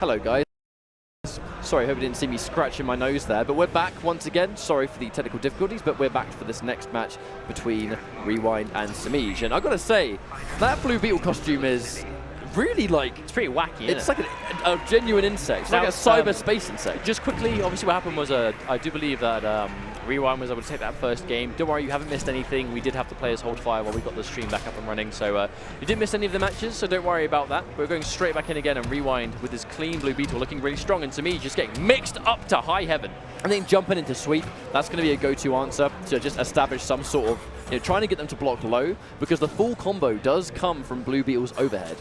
Hello guys, sorry, I hope you didn't see me scratching my nose there, but we're back once again. Sorry for the technical difficulties, but we're back for this next match between Rewind and Samij. And I've got to say, that Blue Beetle costume is really like... It's pretty wacky, isn't It's it? like a genuine insect. It's Now, like a cyberspace insect. Just quickly, obviously what happened was, I do believe that Rewind was able to take that first game. Don't worry, you haven't missed anything. We did have the players hold fire while we got the stream back up and running, so you didn't miss any of the matches, so don't worry about that. We're going straight back in again, and Rewind with his clean Blue Beetle looking really strong, and Samij just getting mixed up to high heaven. I think jumping into sweep, that's going to be a go-to answer to just establish some sort of, trying to get them to block low, because the full combo does come from Blue Beetle's overhead.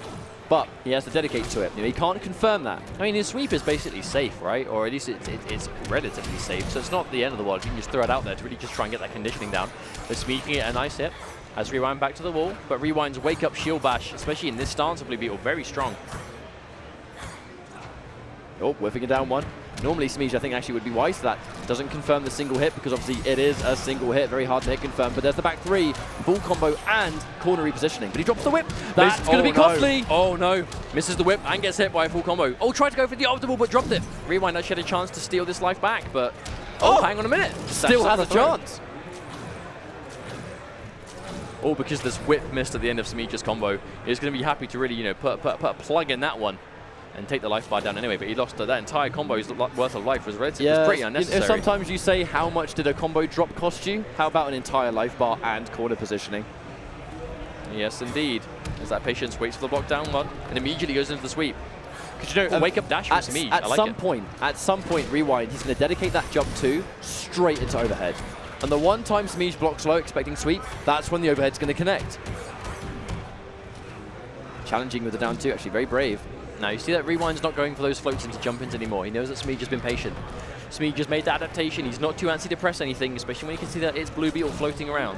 But he has to dedicate to it. He can't confirm that. I mean, his sweep is basically safe, right? Or at least it's relatively safe, so it's not the end of the world. You can just throw it out there to really just try and get that conditioning down. But Samij can get a nice hit as Rewind back to the wall, but Rewind's wake-up shield bash, especially in this stance of Blue Beetle, very strong. Oh, whiffing it down one. Normally Samij, I think, actually would be wise to that. Doesn't confirm the single hit because obviously it is a single hit. Very hard to hit confirm. But there's the back three, full combo and corner repositioning. But he drops the whip. That's going to be costly. Oh no. Misses the whip and gets hit by a full combo. Oh, tried to go for the optimal but dropped it. Rewind actually had a chance to steal this life back, but hang on a minute. Still has a chance. Oh, because this whip missed at the end of Samij's combo. He's going to be happy to really, put a plug in that one and take the life bar down anyway, but he lost that entire combo's worth of life was pretty unnecessary. Sometimes you say, how much did a combo drop cost you? How about an entire life bar and corner positioning? Yes, indeed. As that Patience waits for the block down one and immediately goes into the sweep. Because a wake-up dash from Samij, At some point, Rewind, he's going to dedicate that jump two straight into overhead. And the one time Samij blocks low, expecting sweep, that's when the overhead's going to connect. Challenging with the down two, actually very brave. Now, you see that Rewind's not going for those floats into jump-ins anymore. He knows that Samij has been patient. Samij just made the adaptation. He's not too antsy to press anything, especially when you can see that it's Blue Beetle floating around.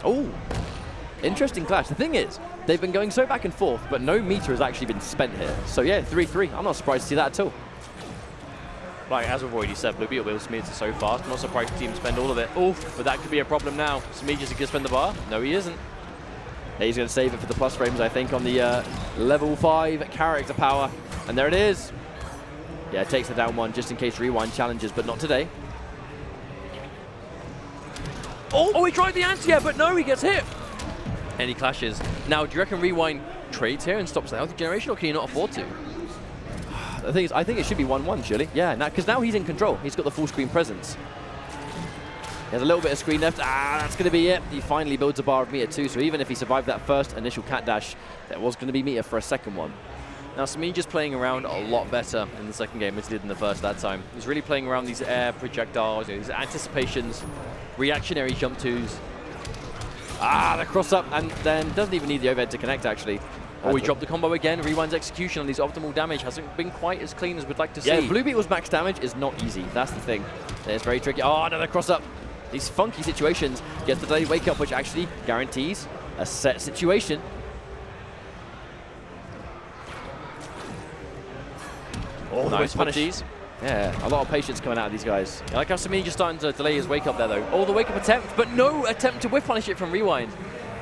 Oh, interesting clash. The thing is, they've been going so back and forth, but no meter has actually been spent here. So yeah, 3-3. I'm not surprised to see that at all. Like, as we've already said, Blue Beetle builds Samij so fast. I'm not surprised the team spend all of it. Oof, but that could be a problem now. Samij is going to spend the bar? No, he isn't. Yeah, he's going to save it for the plus frames, I think, on the level 5 character power. And there it is. Yeah, it takes the down one just in case Rewind challenges, but not today. Oh, he tried the anti-air, but no, he gets hit. And he clashes. Now, do you reckon Rewind trades here and stops the healthy generation, or can he not afford to? The thing is, I think it should be 1-1, surely. Yeah, because now he's in control. He's got the full screen presence. He has a little bit of screen left. That's going to be it. He finally builds a bar of meter 2, so even if he survived that first initial cat dash, there was going to be meter for a second one. Now, Samij is playing around a lot better in the second game as he did in the first that time. He's really playing around these air projectiles, these anticipations, reactionary jump twos. The cross up, and then doesn't even need the overhead to connect, actually. Oh, he dropped the combo again. Rewind's execution on these optimal damage hasn't been quite as clean as we'd like to see. Yeah, Blue Beetle's max damage is not easy. That's the thing. It's very tricky. Oh, another cross up. These funky situations gets the delayed wake up, which actually guarantees a set situation. Oh, nice punish. Yeah, a lot of patience coming out of these guys. I like how Samij is starting to delay his wake up there, though. Oh, the wake up attempt, but no attempt to whiff punish it from Rewind.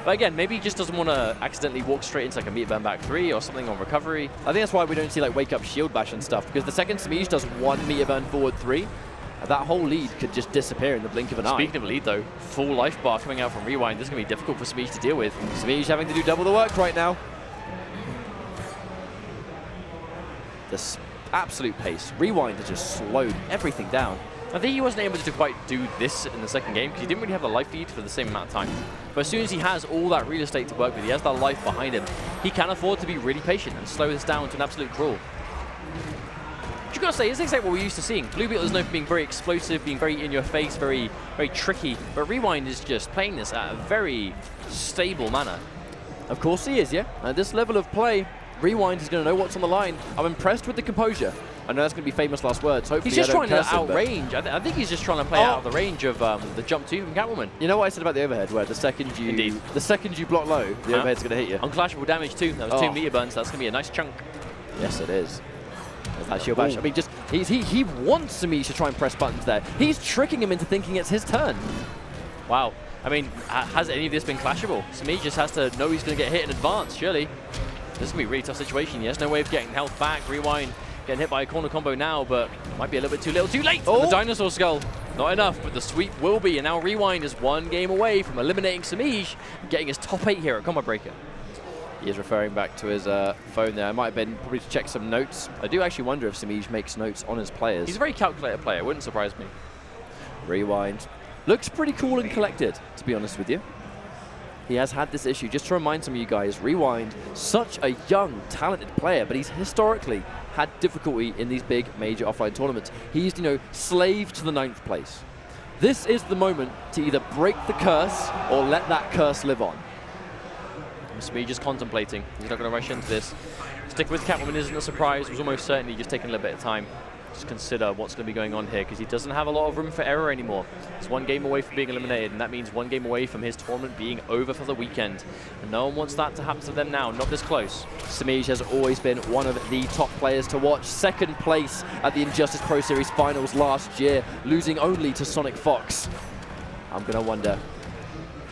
But again, maybe he just doesn't want to accidentally walk straight into like a meter burn back 3 or something on recovery. I think that's why we don't see like wake up shield bash and stuff, because the second Samij does one meter burn forward 3, that whole lead could just disappear in the blink of an eye. Speaking of lead, though, full life bar coming out from Rewind. This is going to be difficult for Samij to deal with. Samij having to do double the work right now. This absolute pace. Rewind has just slowed everything down. I think he wasn't able to quite do this in the second game because he didn't really have the life lead for the same amount of time. But as soon as he has all that real estate to work with, he has that life behind him, he can afford to be really patient and slow this down to an absolute crawl. But you gotta say, it's exactly what we're used to seeing. Blue Beetle is known for being very explosive, being very in your face, very tricky. But Rewind is just playing this at a very stable manner. Of course he is, yeah. At this level of play, Rewind is going to know what's on the line. I'm impressed with the composure. I know that's going to be famous last words. Hopefully he's just trying to outrange. I think he's just trying to play out of the range of the jump 2 from Catwoman. You know what I said about the overhead, where the second you block low, the overhead's going to hit you. Unclashable damage too. That was 2 meter burns. So that's going to be a nice chunk. Yes, it is. That shield bash. I mean, just he wants Samij to try and press buttons there. He's tricking him into thinking it's his turn. Wow. I mean, has any of this been clashable? Samij just has to know he's going to get hit in advance, surely. This is going to be a really tough situation. He has no way of getting health back. Rewind getting hit by a corner combo now, but might be a little bit too little, too late. Oh. The dinosaur skull, not enough, but the sweep will be. And now Rewind is one game away from eliminating Samij, getting his top 8 here at Combo Breaker. He is referring back to his phone there. I might have been probably to check some notes. I do actually wonder if Samij makes notes on his players. He's a very calculated player, wouldn't surprise me. Rewind. Looks pretty cool and collected, to be honest with you. He has had this issue. Just to remind some of you guys, Rewind, such a young, talented player, but he's historically had difficulty in these big major offline tournaments. He's, you know, slave to the 9th place. This is the moment to either break the curse or let that curse live on. Samij just contemplating. He's not going to rush into this. Stick with Catwoman isn't a surprise. It was almost certainly just taking a little bit of time. Just consider what's going to be going on here, because he doesn't have a lot of room for error anymore. It's one game away from being eliminated, and that means one game away from his tournament being over for the weekend. And no one wants that to happen to them now, not this close. Samij has always been one of the top players to watch. 2nd place at the Injustice Pro Series finals last year, losing only to Sonic Fox. I'm going to wonder,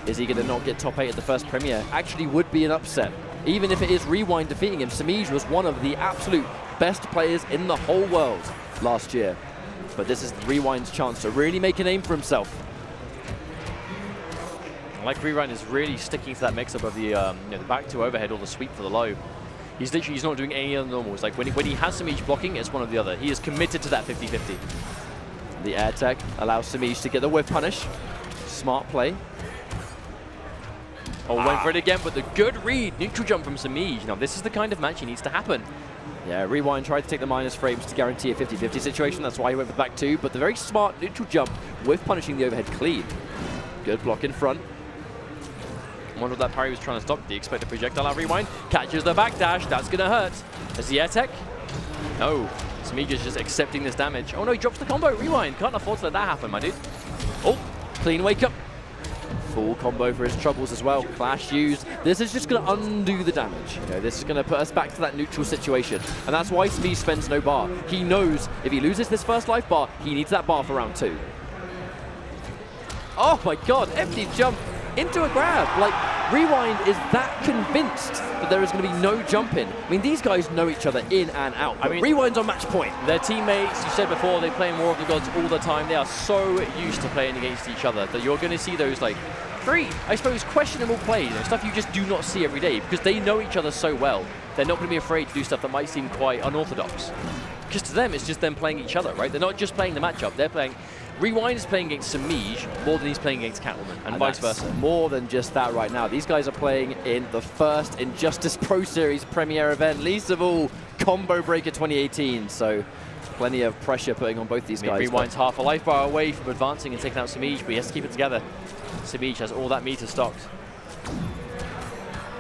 is he going to not get top 8 at the first premiere? Actually would be an upset. Even if it is Rewind defeating him, Samij was one of the absolute best players in the whole world last year. But this is Rewind's chance to really make a name for himself. Like Rewind is really sticking to that mix-up of the, you know, the back 2 overhead or the sweep for the low. He's not doing any other normals. Like when he has Samij blocking, it's one or the other. He is committed to that 50-50. The air tech allows Samij to get the whiff punish. Smart play. Oh, went for it again, but the good read. Neutral jump from Samij. Now, this is the kind of match he needs to happen. Yeah, Rewind tried to take the minus frames to guarantee a 50-50 situation. That's why he went for the back 2, but the very smart neutral jump with punishing the overhead clean. Good block in front. I wonder what that parry was trying to stop. The expected projectile out Rewind. Catches the backdash. That's going to hurt. There's the air tech. No. Samij is just accepting this damage. Oh, no, he drops the combo. Rewind. Can't afford to let that happen, my dude. Oh, clean wake up. Full combo for his troubles as well. Clash used. This is just going to undo the damage. You know, this is going to put us back to that neutral situation. And that's why Samij spends no bar. He knows if he loses this first life bar, he needs that bar for round 2. Oh my god, empty jump into a grab. Like, Rewind is that convinced that there is going to be no jump in. I mean, these guys know each other in and out. I mean, Rewind's on match point. Their teammates, you said before, they play War of the Gods all the time. They are so used to playing against each other that you're going to see those, like, I suppose, questionable plays, you know, stuff you just do not see every day, because they know each other so well. They're not going to be afraid to do stuff that might seem quite unorthodox. Because to them, it's just them playing each other, right? They're not just playing the matchup. They're playing... Rewind is playing against Samij more than he's playing against Catwoman, and vice versa. More than just that right now. These guys are playing in the first Injustice Pro Series premiere event, least of all, Combo Breaker 2018. So plenty of pressure putting on both these guys. Rewind's half a life bar away from advancing and taking out Samij, but he has to keep it together. Samij has all that meter stocked.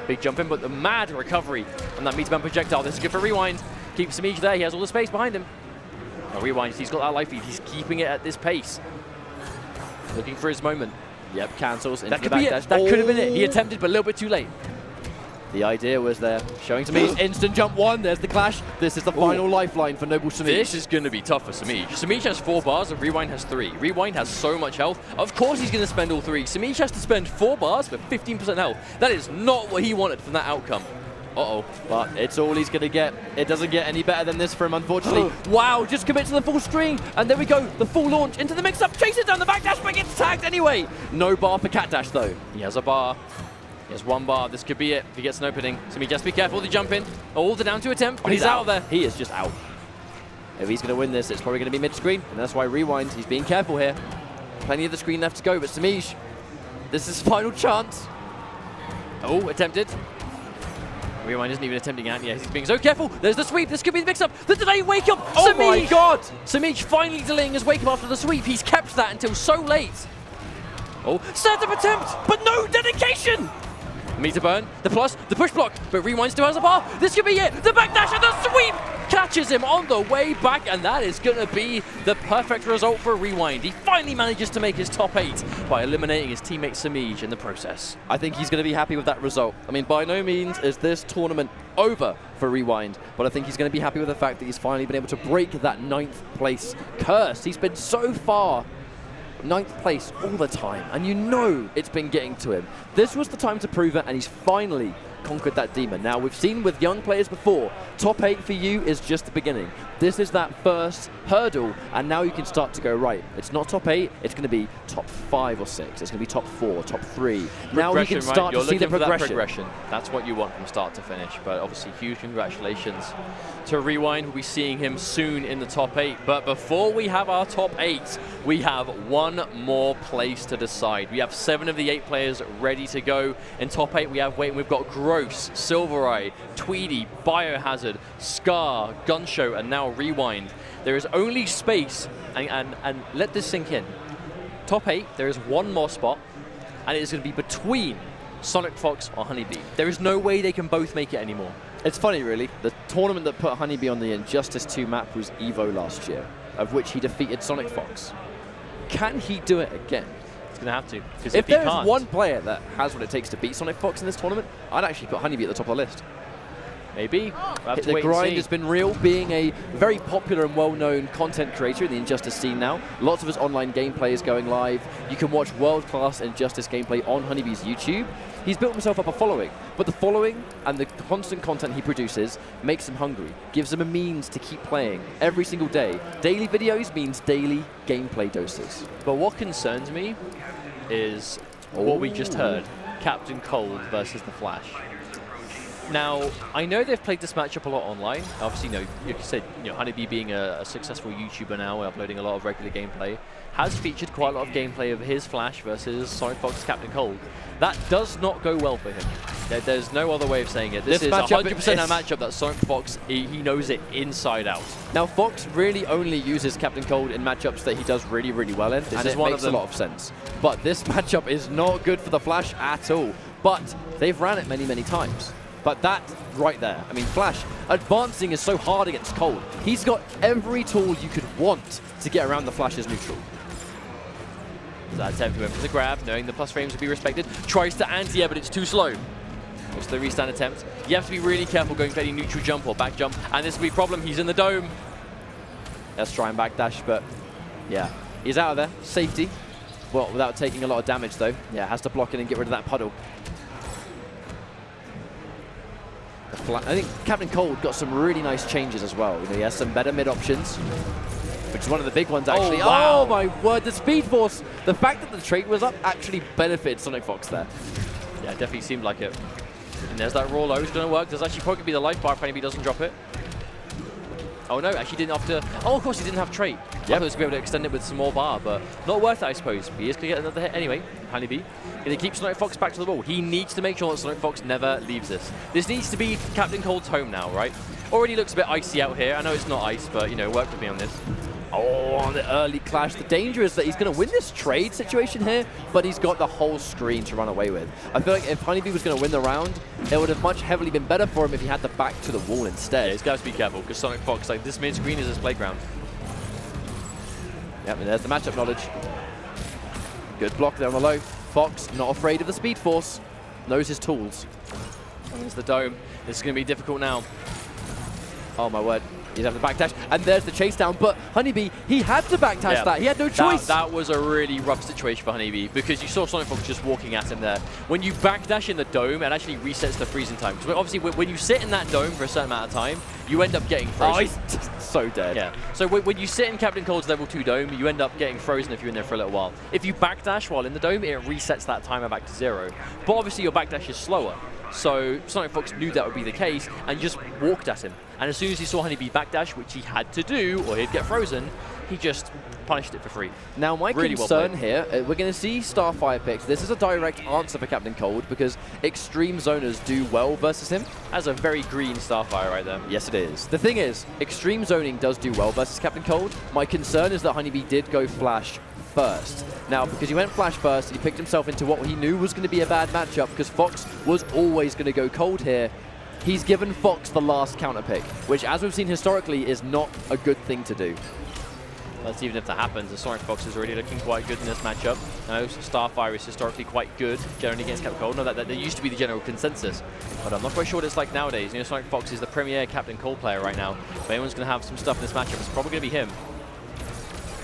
Big jump in, but the mad recovery on that meter band projectile. This is good for Rewind. Keep Samij there. He has all the space behind him. Now Rewind, he's got that life lead. He's keeping it at this pace. Looking for his moment. Yep, cancels into that the could be backdash. it. That could have been it. He attempted, but a little bit too late. The idea was there. Showing Samij instant jump 1. There's the clash. This is the final lifeline for Noble Samij. This is going to be tough for Samij. Samij has 4 bars and Rewind has 3. Rewind has so much health. Of course he's going to spend all 3. Samij has to spend 4 bars for 15% health. That is not what he wanted from that outcome. Uh-oh. But it's all he's going to get. It doesn't get any better than this for him, unfortunately. Wow, just commit to the full screen. And there we go. The full launch into the mix-up. Chases down the backdash, but gets tagged anyway. No bar for Cat Dash, though. He has a bar. He has 1 bar. This could be it if he gets an opening. Samij, just be careful to jump in. Oh, the down 2 attempt, but he's out of there. He is just out. If he's going to win this, it's probably going to be mid-screen. And that's why Rewind, he's being careful here. Plenty of the screen left to go, but Samij, this is his final chance. Oh, attempted. Rewind isn't even attempting it yet. He's being so careful. There's the sweep. This could be the mix-up. The delay wake up. Oh my god! Samij finally delaying his wake up after the sweep. He's kept that until so late. Oh, setup attempt, but no dedication. Meter burn, the plus, the push block, but Rewind still has a bar. This could be it. The backdash and the sweep catches him on the way back, and that is going to be the perfect result for Rewind. He finally manages to make his top 8 by eliminating his teammate Samij in the process. I think he's going to be happy with that result. I mean, by no means is this tournament over for Rewind, but I think he's going to be happy with the fact that he's finally been able to break that 9th place curse. He's been so far 9th place all the time, and you know it's been getting to him. This was the time to prove it, and he's finally conquered that demon. Now, we've seen with young players before, top 8 for you is just the beginning. This is that first hurdle, and now you can start to go, right, it's not top 8, it's going to be top 5 or 6. It's going to be top 4, top 3. Now you can start to see the progression. That's what you want from start to finish. But obviously, huge congratulations to Rewind. We'll be seeing him soon in the top 8. But before we have our top 8, we have one more place to decide. We have 7 of the 8 players ready to go. In top 8, we've got Gross, Silvereye, Tweedy, Biohazard, Scar, Gunshow, and now Rewind. There is only space, and let this sink in. Top 8, there is one more spot, and it is going to be between Sonic Fox or Honeybee. There is no way they can both make it anymore. It's funny, really. The tournament that put Honeybee on the Injustice 2 map was EVO last year, of which he defeated Sonic Fox. Can he do it again? He's going to have to. If there is one player that has what it takes to beat Sonic Fox in this tournament, I'd actually put Honeybee at the top of the list. Maybe. The grind has been real, being a very popular and well-known content creator in the Injustice scene now. Lots of his online gameplay is going live. You can watch world-class Injustice gameplay on Honeybee's YouTube. He's built himself up a following, but the following and the constant content he produces makes him hungry, gives him a means to keep playing every single day. Daily videos means daily gameplay doses. But what concerns me is what we just heard, Captain Cold versus the Flash. Now, I know they've played this matchup a lot online. Obviously, like you said, Honeybee being a successful YouTuber now, uploading a lot of regular gameplay, has featured quite a lot of gameplay of his Flash versus Sonic Fox Captain Cold. That does not go well for him. There's no other way of saying it. This is 100% a matchup that Sonic Fox, he knows it inside out. Now, Fox really only uses Captain Cold in matchups that he does really, really well in, and it makes a lot of sense. But this matchup is not good for the Flash at all. But they've ran it many, many times. But that right there, I mean, Flash, advancing is so hard against Cold. He's got every tool you could want to get around the Flash's neutral. So that attempt to win for the grab, knowing the plus frames will be respected. Tries to anti-air, but it's too slow. Goes to the restand attempt. You have to be really careful going for any neutral jump or back jump, and this will be a problem. He's in the dome. Let's try and backdash, but yeah, he's out of there. Safety. Well, without taking a lot of damage, though. Yeah, has to block it and get rid of that puddle. I think Captain Cold got some really nice changes as well. He has some better mid options, which is one of the big ones, actually. Oh, wow. Oh my word, the Speed Force. The fact that the trait was up actually benefited Sonic Fox there. Yeah, it definitely seemed like it. And there's that raw low. It's going to work. There's actually probably be the life bar if anybody doesn't drop it. Oh no, actually didn't have to. Oh, of course he didn't have trait. Yep. I thought he was going to be able to extend it with some more bar, but not worth it, I suppose. He is going to get another hit anyway. Honeybee. Going to keep Sonic Fox back to the wall. He needs to make sure that Sonic Fox never leaves this. This needs to be Captain Cold's home now, right? Already looks a bit icy out here. I know it's not ice, but, work with me on this. Oh, on the early clash. The danger is that he's going to win this trade situation here, but he's got the whole screen to run away with. I feel like if Honeybee was going to win the round, it would have much heavily been better for him if he had the back to the wall instead. Yeah, he's got to be careful, because Sonic Fox, this mid-screen is his playground. Yep, and there's the matchup knowledge. Good block there on the low. Fox, not afraid of the Speed Force, knows his tools. And there's the dome. This is going to be difficult now. Oh my word. He's having the backdash, and there's the chase down, but Honeybee, he had to backdash that. He had no choice. That was a really rough situation for Honeybee, because you saw Sonic Fox just walking at him there. When you backdash in the dome, it actually resets the freezing time. Because obviously, when you sit in that dome for a certain amount of time, you end up getting frozen. Oh, he's just so dead. Yeah. So when you sit in Captain Cold's level 2 dome, you end up getting frozen if you're in there for a little while. If you backdash while in the dome, it resets that timer back to 0. But obviously, your backdash is slower. So Sonic Fox knew that would be the case and just walked at him. And as soon as he saw Honeybee backdash, which he had to do, or he'd get frozen, he just punished it for free. Now, my concern here, we're going to see Starfire picks. This is a direct answer for Captain Cold because Extreme Zoners do well versus him. That's a very green Starfire right there. Yes, it is. The thing is, Extreme Zoning does do well versus Captain Cold. My concern is that Honeybee did go Flash first. Now, because he went Flash first, he picked himself into what he knew was going to be a bad matchup because Fox was always going to go Cold here. He's given Fox the last counter pick, which, as we've seen historically, is not a good thing to do. That's even if that happens. The Sonic Fox is already looking quite good in this matchup. I know Starfire is historically quite good, generally against Captain Cold. No, that used to be the general consensus, but I'm not quite sure what it's like nowadays. Sonic Fox is the premier Captain Cold player right now. If anyone's going to have some stuff in this matchup, it's probably going to be him.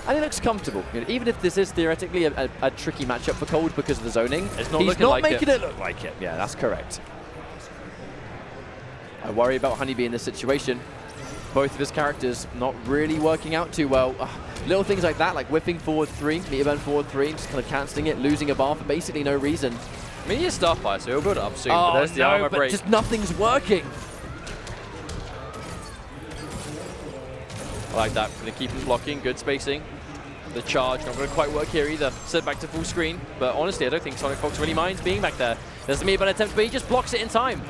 And he looks comfortable. Even if this is theoretically a tricky matchup for Cold because of the zoning, it's not he's looking not like making it look like it. Yeah, that's correct. I worry about Honeybee in this situation. Both of his characters not really working out too well. Little things like that, like whipping forward 3, meter burn forward 3, just kind of cancelling it, losing a bar for basically no reason. I mean, he is Starfire, so he'll build it up soon. But there's the armor break. Just nothing's working. I like that. Going to keep him blocking. Good spacing. The charge not going to quite work here either. Set back to full screen. But honestly, I don't think Sonic Fox really minds being back there. There's the meter burn attempt, but he just blocks it in time.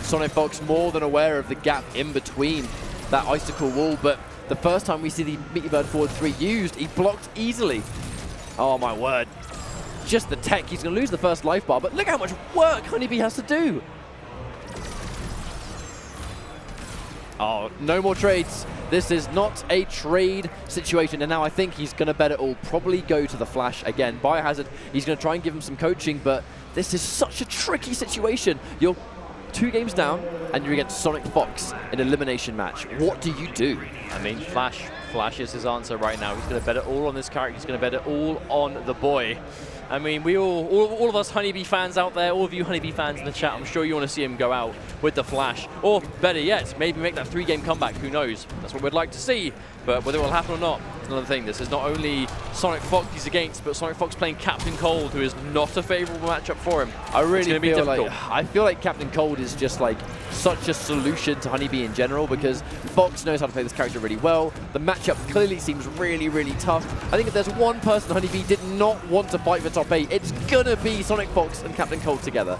Sonic Fox more than aware of the gap in between that icicle wall, but the first time we see the meter burn forward 3 used, he blocked easily. Oh my word. Just the tech. He's going to lose the first life bar, but look how much work Honeybee has to do. Oh, no more trades. This is not a trade situation, and now I think he's going to bet it all. Probably go to the flash again. Biohazard, he's going to try and give him some coaching, but this is such a tricky situation. You're 2 games down, and you're against Sonic Fox in an elimination match. What do you do? I mean, Flash is his answer right now. He's going to bet it all on this character. He's going to bet it all on the boy. I mean, we all of us Honeybee fans out there, all of you Honeybee fans in the chat, I'm sure you want to see him go out with the Flash. Or better yet, maybe make that 3-game comeback. Who knows? That's what we'd like to see. But whether it will happen or not, it's another thing. This is not only Sonic Fox he's against, but Sonic Fox playing Captain Cold, who is not a favorable matchup for him. I feel like Captain Cold is just like such a solution to Honeybee in general, because Fox knows how to play this character really well. The matchup clearly seems really, really tough. I think if there's one person Honeybee did not want to fight for top 8, it's gonna be Sonic Fox and Captain Cold togetger.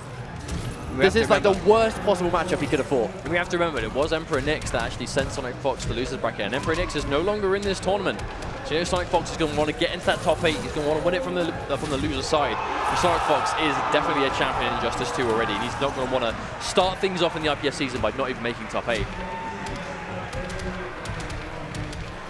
This is like the worst possible matchup he could have fought. And we have to remember, it was Emperor Nyx that actually sent Sonic Fox to the losers bracket, and Emperor Nyx is no longer in this tournament. So you know Sonic Fox is going to want to get into that top 8. He's going to want to win it from the loser side. And Sonic Fox is definitely a champion in Injustice 2 already. And he's not going to want to start things off in the IPS season by not even making top 8.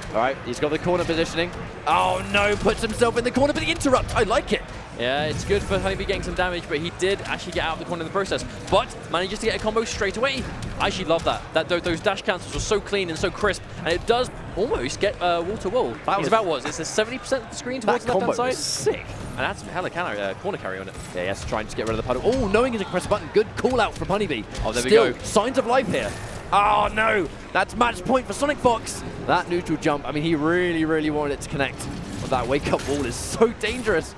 All right, he's got the corner positioning. Oh no, puts himself in the corner, but the interrupt, I like it. Yeah, it's good for Honeybee getting some damage, but he did actually get out of the corner in the process. But manages to get a combo straight away. I actually love that. Those dash cancels were so clean and so crisp, and it does almost get wall to wall. That was about what? It's a 70% of the screen towards the left-hand side. Sick. And that's some hella corner carry on it. Yeah, he has to try and just get rid of the puddle. Oh, knowing he can press a button. Good call out from Honeybee. Oh, there Still, we go. Signs of life here. Oh no, that's match point for Sonic Fox. That neutral jump, I mean, he really, really wanted it to connect. But that wake-up wall is so dangerous.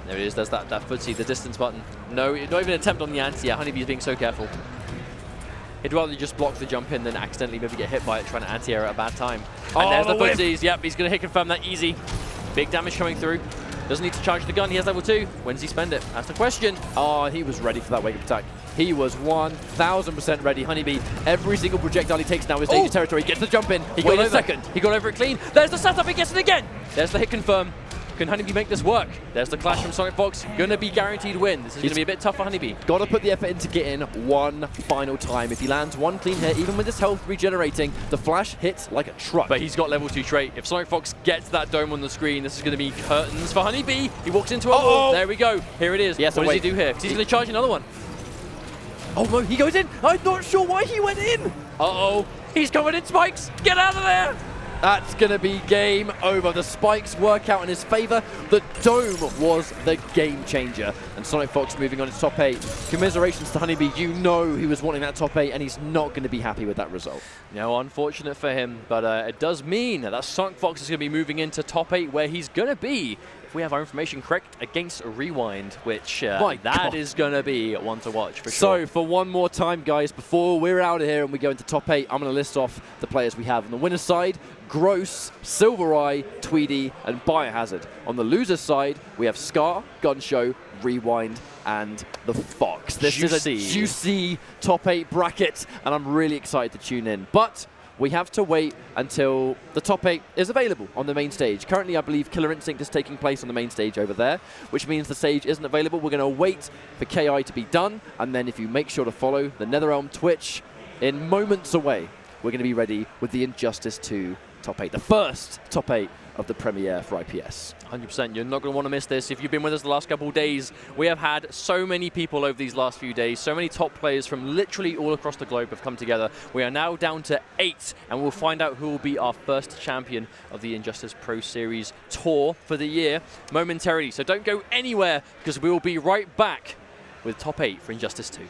There it is, there's that footsie, the distance button. No, not even an attempt on the anti. Yeah, Honeybee's being so careful. He'd rather just block the jump in than accidentally maybe get hit by it trying to anti-air at a bad time. And there's the footsies. Yep, he's going to hit confirm that easy. Big damage coming through. Doesn't need to charge the gun. He has level 2. When does he spend it? That's the question. Oh, he was ready for that wake-up attack. He was 1000% ready. Honeybee, every single projectile he takes now is dangerous territory. Gets the jump in. He got second. He got over it clean. There's the setup. He gets it again. There's the hit confirm. Can Honeybee make this work? There's the clash from Sonic Fox. Going to be guaranteed win. This is going to be a bit tough for Honeybee. Got to put the effort in to get in one final time. If he lands one clean hit, even with his health regenerating, the flash hits like a truck. But he's got level 2 trait. If Sonic Fox gets that dome on the screen, this is going to be curtains for Honeybee. He walks into a wall. There we go. Here it is. Yes, what does he do here? Because he's going to charge another one. Oh no, he goes in. I'm not sure why he went in. Uh-oh. He's coming in, Spikes. Get out of there. That's going to be game over. The spikes work out in his favor. The dome was the game changer. And Sonic Fox moving on to top 8. Commiserations to Honeybee. You know he was wanting that top 8, and he's not going to be happy with that result. No, unfortunate for him, but it does mean that Sonic Fox is going to be moving into top 8, where he's going to be, if we have our information correct, against Rewind, which that is going to be one to watch for sure. So for one more time, guys, before we're out of here and we go into top 8, I'm going to list off the players we have. On the winner's side, Gross, Silver Eye, Tweedy, and Biohazard. On the loser's side, we have Scar, Gunshow, Rewind, and the Fox. This is a juicy top 8 bracket, and I'm really excited to tune in. But we have to wait until the top 8 is available on the main stage. Currently, I believe Killer Instinct is taking place on the main stage over there, which means the stage isn't available. We're going to wait for KI to be done, and then if you make sure to follow the NetherRealm Twitch, in moments away, we're going to be ready with the Injustice 2 top 8, the first top 8 of the premiere for IPS. 100%. You're not going to want to miss this. If you've been with us the last couple of days, we have had so many people over these last few days, so many top players from literally all across the globe have come together. We are now down to 8, and we'll find out who will be our first champion of the Injustice Pro Series Tour for the year momentarily. So don't go anywhere, because we will be right back with top 8 for Injustice 2.